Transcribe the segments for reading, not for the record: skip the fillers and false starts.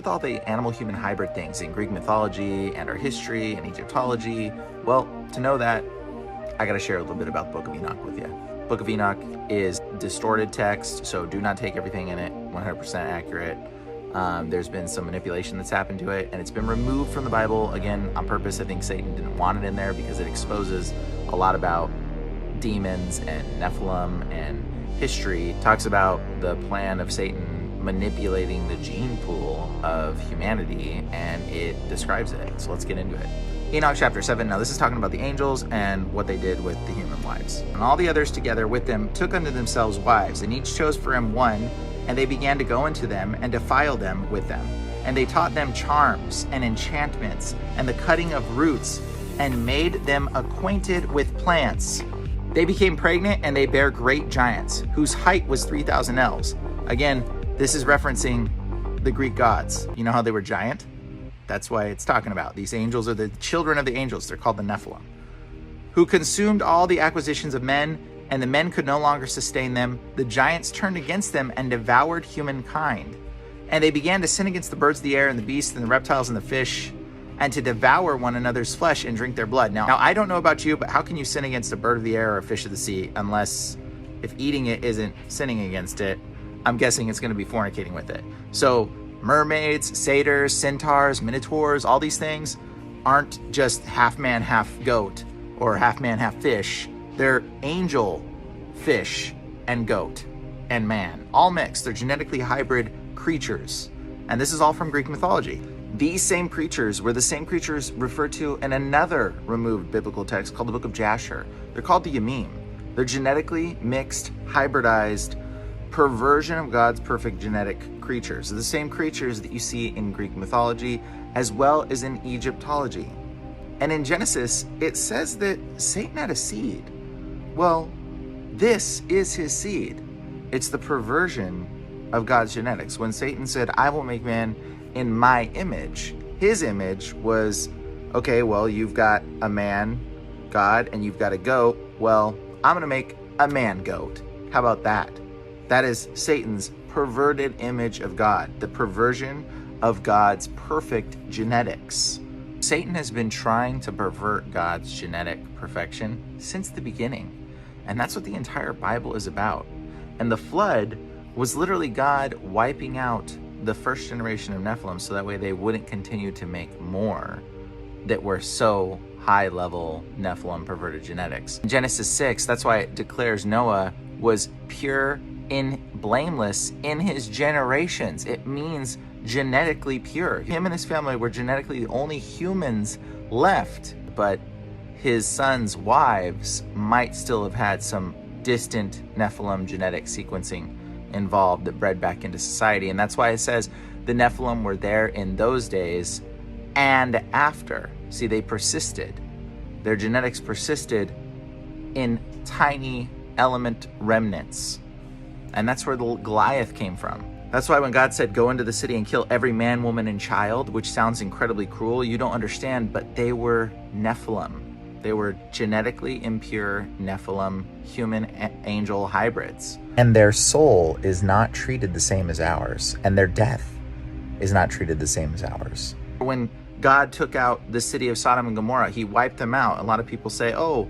With all the animal-human hybrid things in Greek mythology and our history and Egyptology, well, to know that, I gotta share a little bit about the Book of Enoch with you. Book of Enoch is distorted text, so do not take everything in it 100% accurate. There's been some manipulation that's happened to it, and it's been removed from the Bible, again, on purpose. I think Satan didn't want it in there because it exposes a lot about demons and Nephilim and history. It talks about the plan of Satan manipulating the gene pool of humanity, and it describes it. So let's get into it. Enoch chapter 7. Now this is talking about the angels and what they did with the human wives. And all the others together with them took unto themselves wives, and each chose for him one, and they began to go into them and defile them with them. And they taught them charms and enchantments and the cutting of roots, and made them acquainted with plants. They became pregnant, and they bare great giants, whose height was 3,000 ells. Again, this is referencing the Greek gods. You know how they were giant? That's why it's talking about. These angels are the children of the angels. They're called the Nephilim, who consumed all the acquisitions of men, and the men could no longer sustain them. The giants turned against them and devoured humankind. And they began to sin against the birds of the air and the beasts and the reptiles and the fish, and to devour one another's flesh and drink their blood. Now, I don't know about you, but how can you sin against a bird of the air or a fish of the sea unless if eating it isn't sinning against it? I'm guessing it's going to be fornicating with it. So mermaids, satyrs, centaurs, minotaurs, all these things aren't just half man, half goat, or half man, half fish. They're angel, fish, and goat, and man, all mixed. They're genetically hybrid creatures. And this is all from Greek mythology. These same creatures were the same creatures referred to in another removed biblical text called the Book of Jasher. They're called the Yamim. They're genetically mixed, hybridized perversion of God's perfect genetic creatures. They're the same creatures that you see in Greek mythology as well as in Egyptology. And in Genesis, it says that Satan had a seed. Well, this is his seed. It's the perversion of God's genetics. When Satan said, I will make man in my image, his image was, okay, well, you've got a man, God, and you've got a goat. Well, I'm going to make a man goat. How about that? That is Satan's perverted image of God, the perversion of God's perfect genetics. Satan has been trying to pervert God's genetic perfection since the beginning. And that's what the entire Bible is about. And the flood was literally God wiping out the first generation of Nephilim so that way they wouldn't continue to make more that were so high-level Nephilim perverted genetics. In Genesis 6, that's why it declares Noah was pure and blameless in his generations. It means genetically pure. Him and his family were genetically the only humans left, but his sons' wives might still have had some distant Nephilim genetic sequencing involved that bred back into society. And that's why it says the Nephilim were there in those days and after. See, they persisted. Their genetics persisted in tiny element remnants. And that's where the Goliath came from. That's why when God said, go into the city and kill every man, woman, and child, which sounds incredibly cruel, you don't understand, but they were Nephilim. They were genetically impure Nephilim human angel hybrids. And their soul is not treated the same as ours, and their death is not treated the same as ours. When God took out the city of Sodom and Gomorrah, he wiped them out. A lot of people say, oh,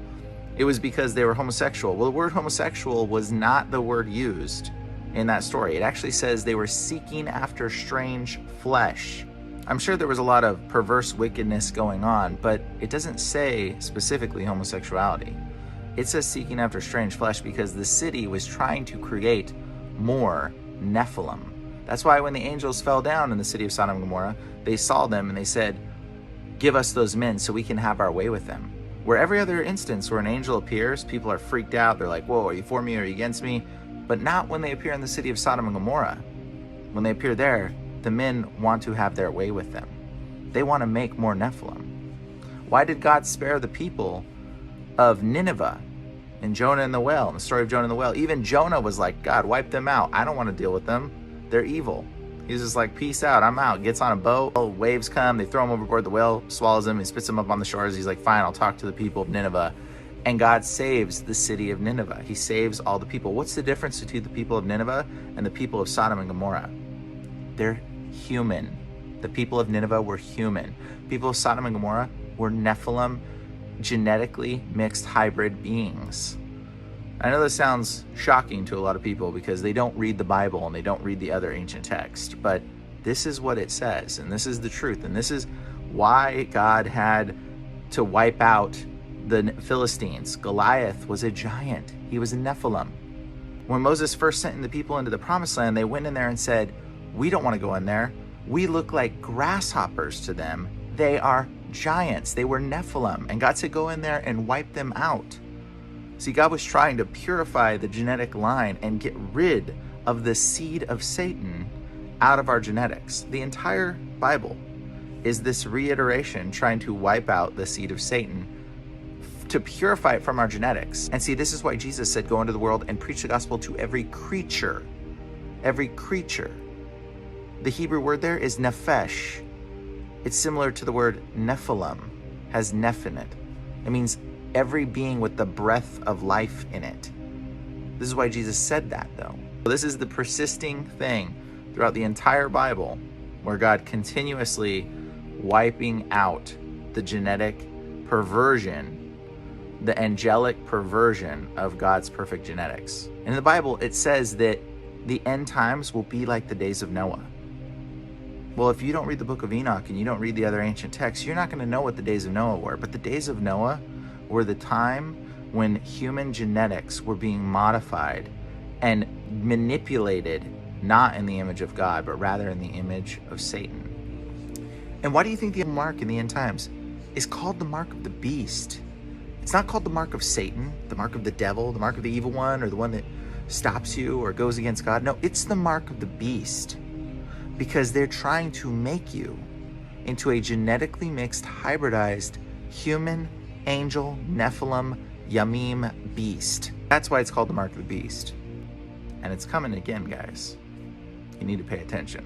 it was because they were homosexual. Well, the word homosexual was not the word used in that story. It actually says they were seeking after strange flesh. I'm sure there was a lot of perverse wickedness going on, but it doesn't say specifically homosexuality. It says seeking after strange flesh because the city was trying to create more Nephilim. That's why when the angels fell down in the city of Sodom and Gomorrah, they saw them and they said, give us those men so we can have our way with them. Where every other instance where an angel appears, people are freaked out. They're like, whoa, are you for me or are you against me? But not when they appear in the city of Sodom and Gomorrah. When they appear there, the men want to have their way with them. They want to make more Nephilim. Why did God spare the people of Nineveh and Jonah and the whale, and the story of Jonah and the whale? Even Jonah was like, God, wipe them out. I don't want to deal with them. They're evil. He's just like, peace out, I'm out. Gets on a boat, waves come, they throw him overboard, the whale swallows him, he spits him up on the shores. He's like, fine, I'll talk to the people of Nineveh. And God saves the city of Nineveh. He saves all the people. What's the difference between the people of Nineveh and the people of Sodom and Gomorrah? They're human. The people of Nineveh were human. People of Sodom and Gomorrah were Nephilim, genetically mixed hybrid beings. I know this sounds shocking to a lot of people because they don't read the Bible and they don't read the other ancient texts, but this is what it says, and this is the truth, and this is why God had to wipe out the Philistines. Goliath was a giant. He was a Nephilim. When Moses first sent the people into the promised land, they went in there and said, we don't want to go in there. We look like grasshoppers to them. They are giants. They were Nephilim. And God said, go in there and wipe them out. See, God was trying to purify the genetic line and get rid of the seed of Satan out of our genetics. The entire Bible is this reiteration trying to wipe out the seed of Satan to purify it from our genetics. And see, this is why Jesus said, go into the world and preach the gospel to every creature. Every creature. The Hebrew word there is nephesh. It's similar to the word Nephilim, has neph in it. It means every being with the breath of life in it. This is why Jesus said that, though. This is the persisting thing throughout the entire Bible, where God continuously wiping out the genetic perversion, the angelic perversion of God's perfect genetics. In the Bible, it says that the end times will be like the days of Noah. Well, if you don't read the book of Enoch and you don't read the other ancient texts, you're not going to know what the days of Noah were. But the days of Noah were the time when human genetics were being modified and manipulated, not in the image of God, but rather in the image of Satan. And why do you think the mark in the end times is called the mark of the beast? It's not called the mark of Satan, the mark of the devil, the mark of the evil one, or the one that stops you or goes against God. No, it's the mark of the beast, because they're trying to make you into a genetically mixed, hybridized human, angel, Nephilim, Yamim beast. That's why it's called the mark of the beast. And it's coming again, guys. You need to pay attention.